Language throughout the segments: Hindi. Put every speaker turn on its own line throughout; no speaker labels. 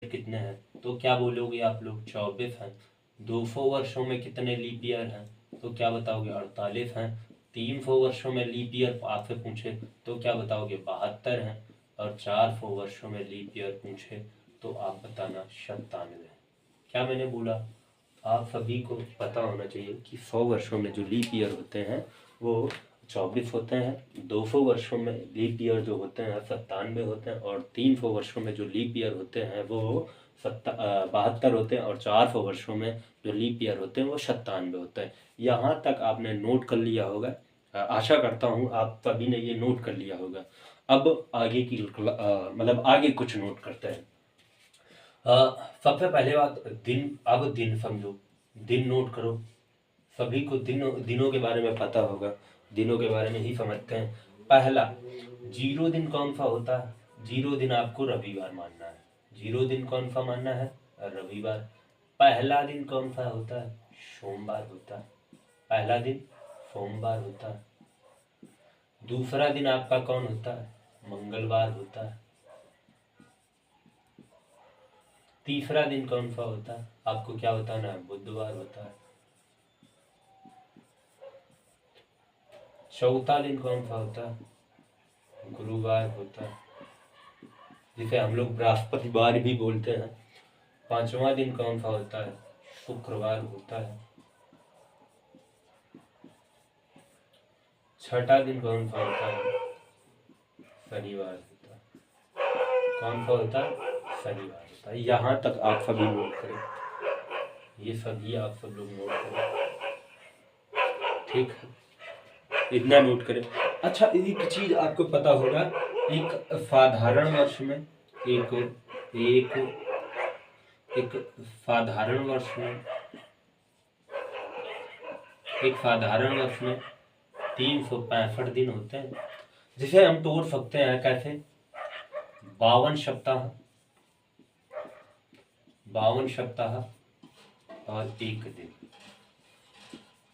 कितने हैं, तो क्या बोलोगे आप लोग? 24 हैं। 200 वर्षों में कितने लीप ईयर हैं, तो क्या बताओगे? 48 हैं। 300 वर्षों में लीप ईयर आपसे पूछे तो क्या बताओगे? 72 हैं। और 400 वर्षों में लीप ईयर पूछे तो आप बताना 97। क्या मैंने बोला? आप सभी को पता होना चाहिए कि 100 वर्षों में जो लीप ईयर होते हैं वो 24 होते हैं। 200 वर्षों में लीप ईयर जो होते हैं 97 होते हैं। और 300 वर्षों में जो लीप ईयर होते हैं वो 72 होते हैं। और 400 वर्षों में जो लीप ईयर होते हैं वो 97 होते हैं। यहाँ तक आपने नोट कर लिया होगा। आशा करता हूँ आप सभी ने ये नोट कर लिया होगा। अब आगे की मतलब आगे कुछ नोट करते हैं। सबसे पहले बात दिन। अब दिन समझो, दिन नोट करो। सभी को दिनों के बारे में पता होगा, दिनों के बारे में ही समझते हैं। पहला, जीरो दिन कौन सा होता है? जीरो दिन आपको रविवार मानना है। जीरो दिन कौन सा मानना है? रविवार। पहला दिन कौन सा होता है? सोमवार होता है। पहला दिन सोमवार होता है। दूसरा दिन आपका कौन होता है? मंगलवार होता है। तीसरा दिन कौन सा होता है? आपको क्या बताना है? बुधवार होता है। चौथा दिन कौन सा होता है? गुरुवार होता है, जिसे हम लोग बृहस्पतिवार भी बोलते हैं। पांचवा दिन कौन सा होता है? शुक्रवार होता है। छठा दिन कौन सा होता है? शनिवार होता है। कौन सा होता है? शनिवार होता है। यहाँ तक आप सभी नोट करें, ये सभी आप सब लोग नोट करें, ठीक है? इतना नोट करें। अच्छा, एक चीज आपको पता होगा, एक साधारण वर्ष में एक एक एक साधारण वर्ष में एक साधारण वर्ष में 365 दिन होते हैं, जिसे हम तोड़ सकते हैं कैसे? 52 सप्ताह, 52 सप्ताह और एक दिन।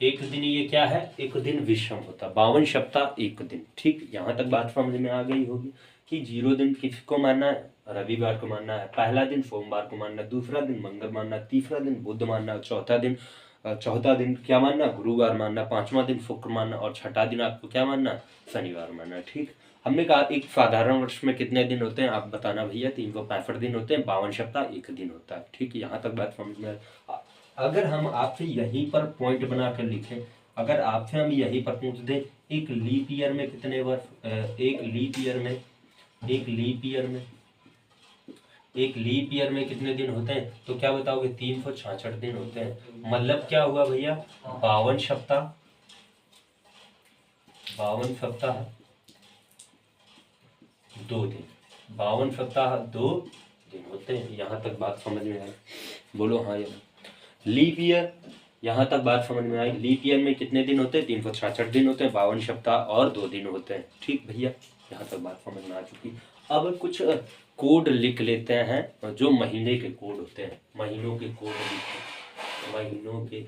एक दिन ये क्या है? एक दिन विषम होता है। 52 सप्ताह एक दिन। ठीक, यहाँ तक बात समझ में आ गई होगी कि जीरो दिन किसको मानना है? रविवार को मानना है। पहला दिन सोमवार को मानना है। दूसरा दिन मंगल मानना है। तीसरा दिन बुध मानना है। चौथा दिन क्या मानना? गुरुवार मानना। पांचवा दिन शुक्र मानना। और छठा दिन आपको क्या मानना? शनिवार मानना। ठीक, हमने कहा एक साधारण वर्ष में कितने दिन होते हैं? आप बताना भैया। 365 दिन होते हैं। 52 सप्ताह एक दिन होता है। ठीक, यहाँ तक बात समझ में। अगर हम आपसे यहीं पर पॉइंट बना कर लिखें, अगर आपसे हम यहीं पर पूछ दें एक लीप ईयर में कितने वर्ष, एक लीप ईयर में कितने दिन होते हैं, तो क्या बताओगे? 366 दिन होते हैं। मतलब क्या हुआ भैया? 52 सप्ताह, 52 सप्ताह 2 दिन, 52 सप्ताह 2 दिन होते हैं। यहाँ तक बात समझ में आई? बोलो हाँ या लीप ईयर, यहाँ तक बात समझ में आई? लीप ईयर में कितने दिन होते हैं? 366 दिन होते हैं। 52 सप्ताह और 2 दिन होते हैं। ठीक भैया, यहाँ तक बात समझ में आ चुकी। अब कुछ कोड लिख लेते हैं, जो महीने के कोड होते हैं। महीनों के कोड महीनों के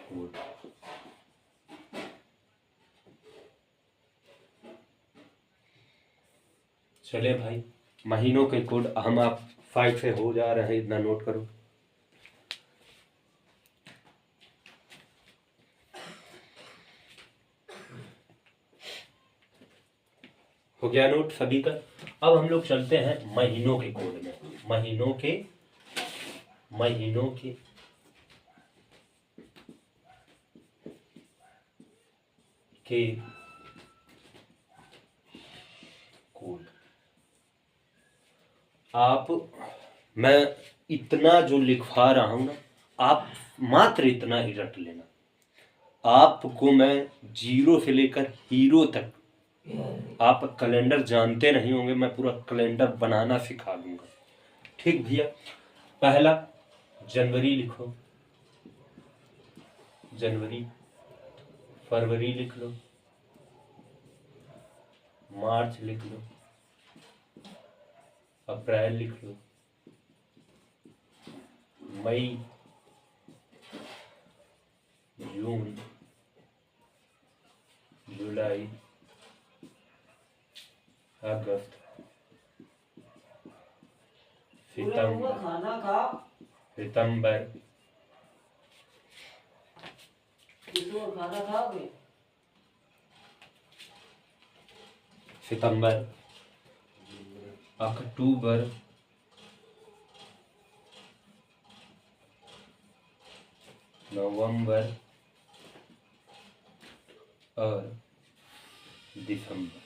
कोड। चले भाई, महीनों के कोड हम आप 5 से हो जा रहे हैं, इतना नोट करो। हो गया नोट सभी का? अब हम लोग चलते हैं महीनों के कोड में। महीनों के कोड। आप, मैं इतना जो लिखवा रहा हूं ना, आप मात्र इतना ही रट लेना। आपको मैं जीरो से लेकर हीरो तक, आप कैलेंडर जानते नहीं होंगे, मैं पूरा कैलेंडर बनाना सिखा दूंगा। ठीक भैया, पहला जनवरी लिखो, जनवरी। फरवरी लिख लो, मार्च लिख लो, अप्रैल लिख लो, मई, जून, जुलाई, अगस्त, सितंबर,
खाना खा,
सितंबर,
खाना खाओगे,
सितंबर, अक्टूबर, नवंबर और दिसंबर।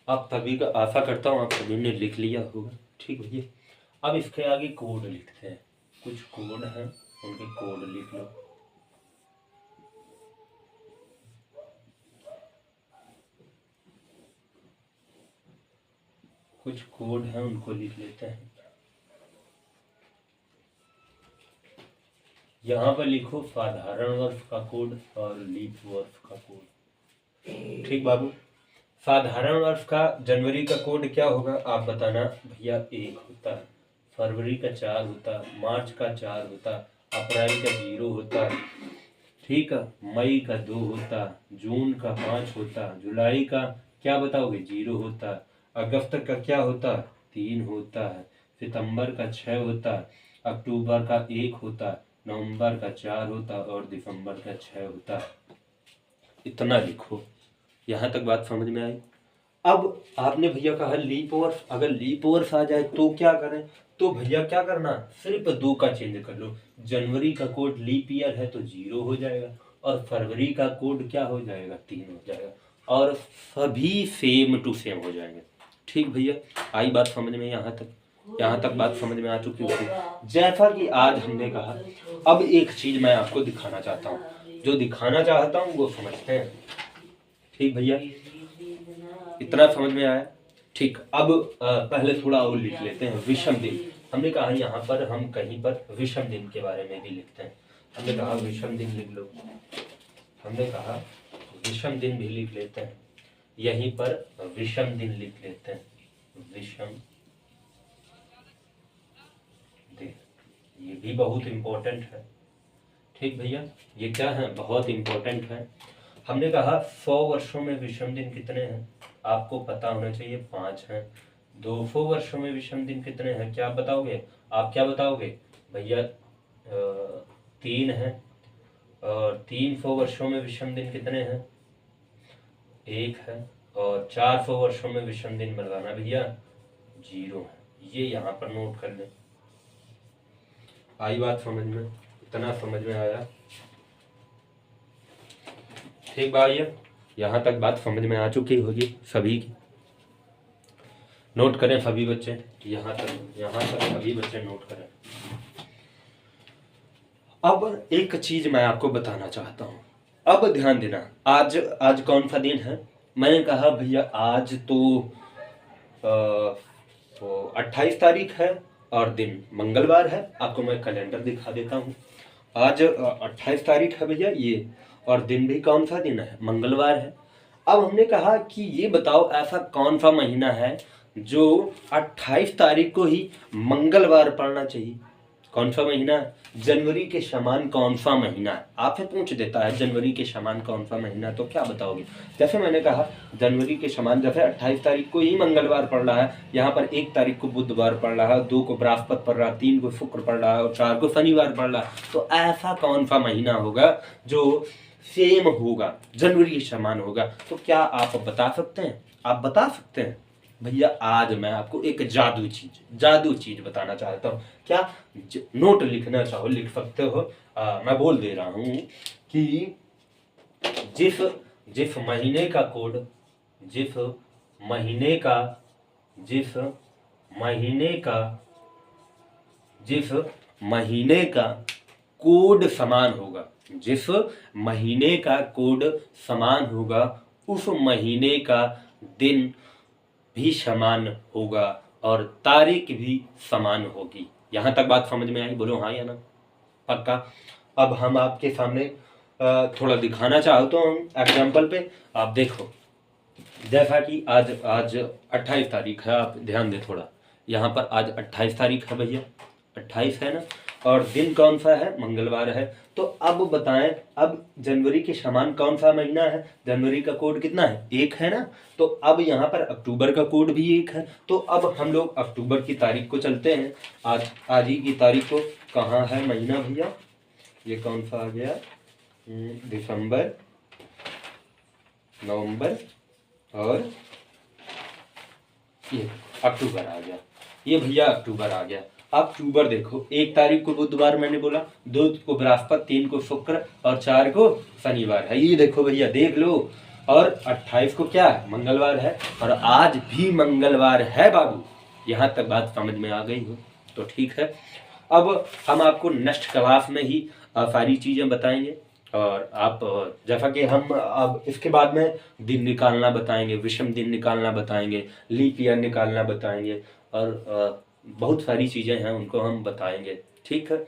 आप सभी का आशा करता हूँ आप सभी ने लिख लिया होगा। ठीक भैया, अब इसके आगे कोड लिखते हैं। कुछ कोड हैं, उनके कोड लिख लो। कुछ कोड हैं उनको लिख लेते हैं। यहाँ पर लिखो साधारण वर्ष का कोड और लीप वर्ष का कोड। ठीक बाबू, साधारण वर्ष का जनवरी का कोड क्या होगा आप बताना भैया। 1 होता है, फरवरी का 4 होता है, मार्च का 4 होता है, अप्रैल का 0 होता है, ठीक है, मई का 2 होता है, जून का 5 होता है, जुलाई का क्या बताओगे 0 होता है, अगस्त का क्या होता है 3 होता है, सितंबर का 6 होता है, अक्टूबर का 1 होता है, नवंबर का 4 होता है और दिसंबर का 6 होता है। इतना लिखो। यहाँ तक बात समझ में आई। अब आपने भैया कहा लीप वर्ष, अगर लीप वर्ष आ जाए तो क्या करें? तो भैया क्या करना, सिर्फ 2 का चेंज कर लो। जनवरी का कोड लीप ईयर है तो 0 हो जाएगा और फरवरी का कोड क्या हो जाएगा 3 हो जाएगा और सभी सेम टू सेम हो जाएंगे। ठीक भैया, आई बात समझ में? यहाँ तक बात समझ में आ चुकी होगी। जैसा कि आज हमने कहा, अब एक चीज मैं आपको दिखाना चाहता हूँ, जो दिखाना चाहता हूँ वो समझते हैं। ठीक भैया, इतना समझ में आया? ठीक, अब पहले थोड़ा और लिख लेते हैं। विषम दिन, हमने कहा यहाँ पर हम कहीं पर विषम दिन के बारे में भी लिखते हैं। हमने कहा विषम दिन लिख लो, हमने कहा विषम दिन भी लिख लेते हैं। यहीं पर विषम दिन लिख लेते हैं, विषम दिन, ये भी बहुत इंपॉर्टेंट है। ठीक भैया, ये क्या है, बहुत इंपॉर्टेंट है। हमने कहा 100 वर्षों में विषम दिन कितने हैं आपको पता होना चाहिए, 5 हैं। 200 वर्षों में विषम दिन कितने हैं क्या बताओगे? आप क्या बताओगे भैया? 3 हैं। और 300 वर्षों में विषम दिन कितने हैं? 1 है। और 400 वर्षों में विषम दिन बताना भैया 0 है। ये यहाँ पर नोट कर लें। आई बात समझ में? इतना समझ में आया? ठीक भैया, यहाँ तक बात समझ में आ चुकी होगी सभी की। नोट करें सभी बच्चे, यहाँ तक सभी बच्चे नोट करें। अब एक चीज मैं आपको बताना चाहता हूँ, अब ध्यान देना। आज कौन सा दिन है? मैंने कहा भैया आज तो 28 तारीख है और दिन मंगलवार है। आपको मैं कैलेंडर दिखा देता हूँ। आज 28 तारीख है भैया ये, और दिन भी कौन सा दिन है? मंगलवार है। अब हमने कहा कि ये बताओ ऐसा कौन सा महीना है जो 28 तारीख को ही मंगलवार पड़ना चाहिए? कौन सा महीना? जनवरी के समान कौन सा महीना है? आपसे पूछ देता है जनवरी के समान कौन सा महीना, तो क्या बताओगे? जैसे मैंने कहा जनवरी के समान, जैसे 28 तारीख को ही मंगलवार पड़ रहा है, यहाँ पर 1 तारीख को बुधवार पड़ रहा है, 2 को बृहस्पति पड़ रहा है, 3 को शुक्र पड़ रहा है और 4 को शनिवार पड़ रहा है। तो ऐसा कौन सा महीना होगा जो सेम होगा, जनवरी के समान होगा? तो क्या आप बता सकते हैं? आप बता सकते हैं? भैया आज मैं आपको एक जादू चीज बताना चाहता हूँ। क्या नोट लिखना चाहो लिख सकते हो। मैं बोल दे रहा हूँ कि जिस महीने का कोड, जिस महीने का कोड समान होगा, जिस महीने का कोड समान होगा उस महीने का दिन भी समान होगा और तारीख भी समान होगी। यहाँ तक बात समझ में आई? बोलो हाँ या ना? पक्का? अब हम आपके सामने थोड़ा दिखाना चाहता हूँ एग्जाम्पल पे। आप देखो, जैसा कि आज 28 तारीख है, आप ध्यान दे थोड़ा। यहाँ पर आज 28 तारीख है भैया, 28 है ना। और दिन कौन सा है, मंगलवार है। तो अब बताएं, अब जनवरी के समान कौन सा महीना है, जनवरी का कोड कितना है, 1 है ना। तो अब यहाँ पर अक्टूबर का कोड भी 1 है। तो अब हम लोग अक्टूबर की तारीख को चलते हैं। आज ही की तारीख को कहाँ है महीना भैया, ये कौन सा आ गया, दिसंबर, नवंबर और ये अक्टूबर आ गया। ये भैया अक्टूबर आ गया। अक्टूबर देखो, 1 तारीख को बुधवार मैंने बोला, 2 को बृहस्पति, 3 को शुक्र और 4 को शनिवार है। ये देखो भैया, देख लो। और 28 को क्या है, मंगलवार है। और आज भी मंगलवार है बाबू। यहाँ तक बात समझ में आ गई हो तो ठीक है। अब हम आपको नेक्स्ट क्लास में ही सारी चीज़ें बताएंगे। और आप जैसा कि हम अब इसके बाद में दिन निकालना बताएंगे, विषम दिन निकालना बताएंगे, लीप ईयर निकालना बताएंगे और बहुत सारी चीज़ें हैं उनको हम बताएंगे, ठीक है।